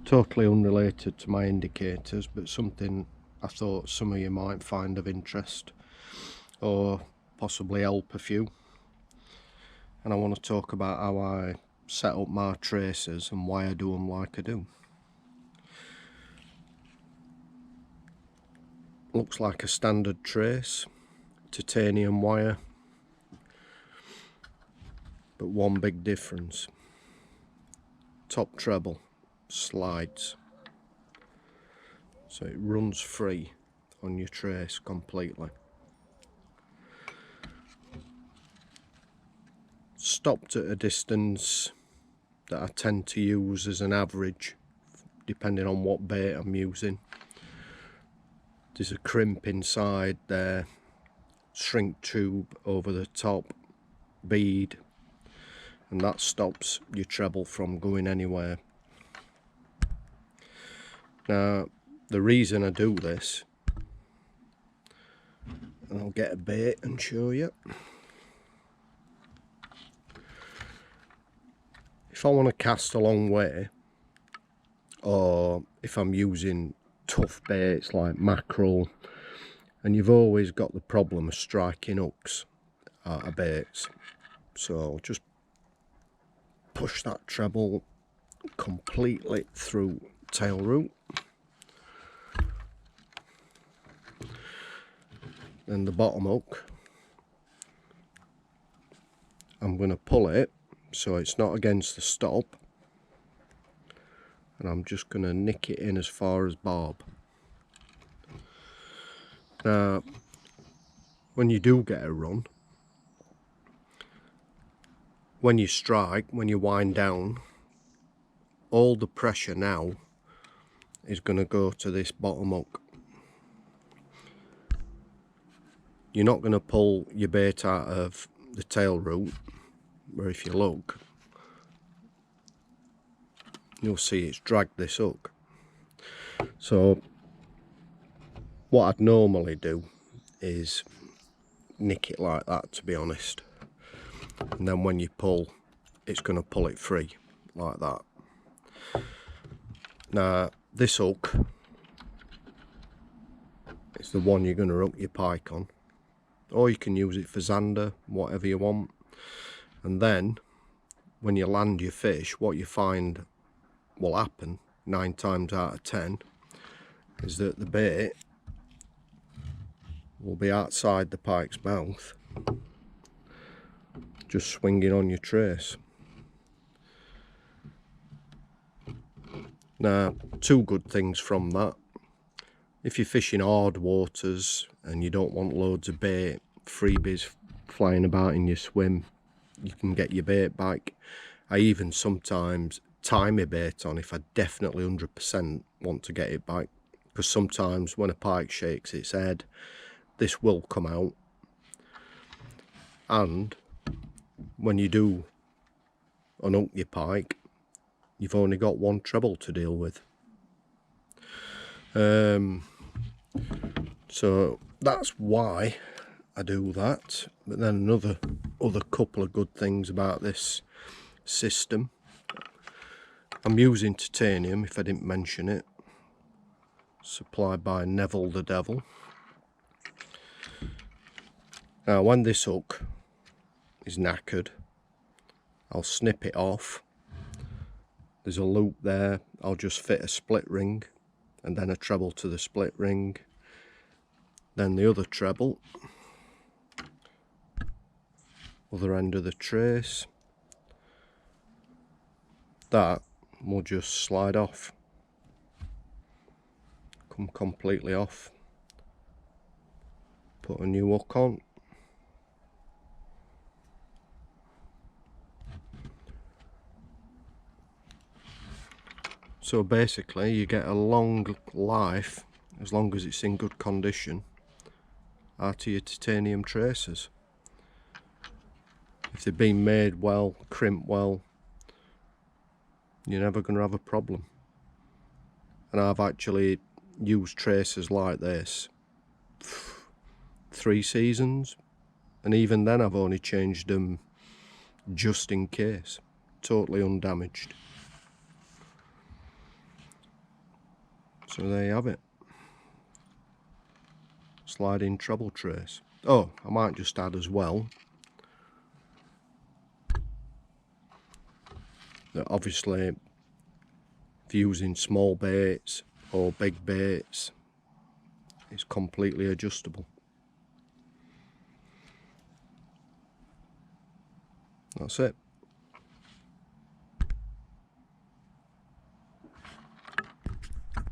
Totally unrelated to my indicators, but something I thought some of you might find of interest or possibly help a few. And I want to talk about how I set up my tracers and why I do them like I do. Looks like a standard trace, titanium wire, but one big difference: top treble slides, so it runs free on your trace completely. Stopped at a distance that I tend to use as an average depending on what bait I'm using. There's a crimp inside there, shrink tube over the top, bead, and that stops your treble from going anywhere. Now the reason I do this, and I'll get a bait and show you. If I want to cast a long way, or if I'm using tough baits like mackerel, and you've always got the problem of striking hooks out of baits, so just push that treble completely through tail root, then the bottom hook, I'm going to pull it so it's not against the stop, and I'm just going to nick it in as far as barb. Now when you do get a run, when you strike, when you wind down, all the pressure now is going to go to this bottom hook. You're not going to pull your bait out of the tail root, where if you look, you'll see it's dragged this hook. So what I'd normally do is nick it like that, to be honest, and then when you pull, it's going to pull it free like that. Now this hook is the one you're going to hook your pike on, or you can use it for zander, whatever you want. And then when you land your fish, what you find will happen 9 times out of 10 is that the bait will be outside the pike's mouth, just swinging on your trace. Now, two good things from that: if you're fishing hard waters and you don't want loads of bait, freebies flying about in your swim, you can get your bait back. I even sometimes tie my bait on if I definitely 100% want to get it back, because sometimes when a pike shakes its head, this will come out. And when you do unhook your pike, you've only got one treble to deal with. So that's why I do that. But then other couple of good things about this system: I'm using titanium, if I didn't mention it, supplied by Neville the Devil. Now when this hook is knackered, I'll snip it off. There's a loop there, I'll just fit a split ring and then a treble to the split ring, then the other treble, other end of the trace. That will just slide off, come completely off, put a new hook on. So basically you get a long life, as long as it's in good condition, out of your titanium tracers. If they've been made well, crimped well, you're never going to have a problem. And I've actually used tracers like this 3 seasons, and even then I've only changed them just in case, totally undamaged. So there you have it. Sliding treble trace. Oh, I might just add as well that obviously if you're using small baits or big baits, it's completely adjustable. That's it.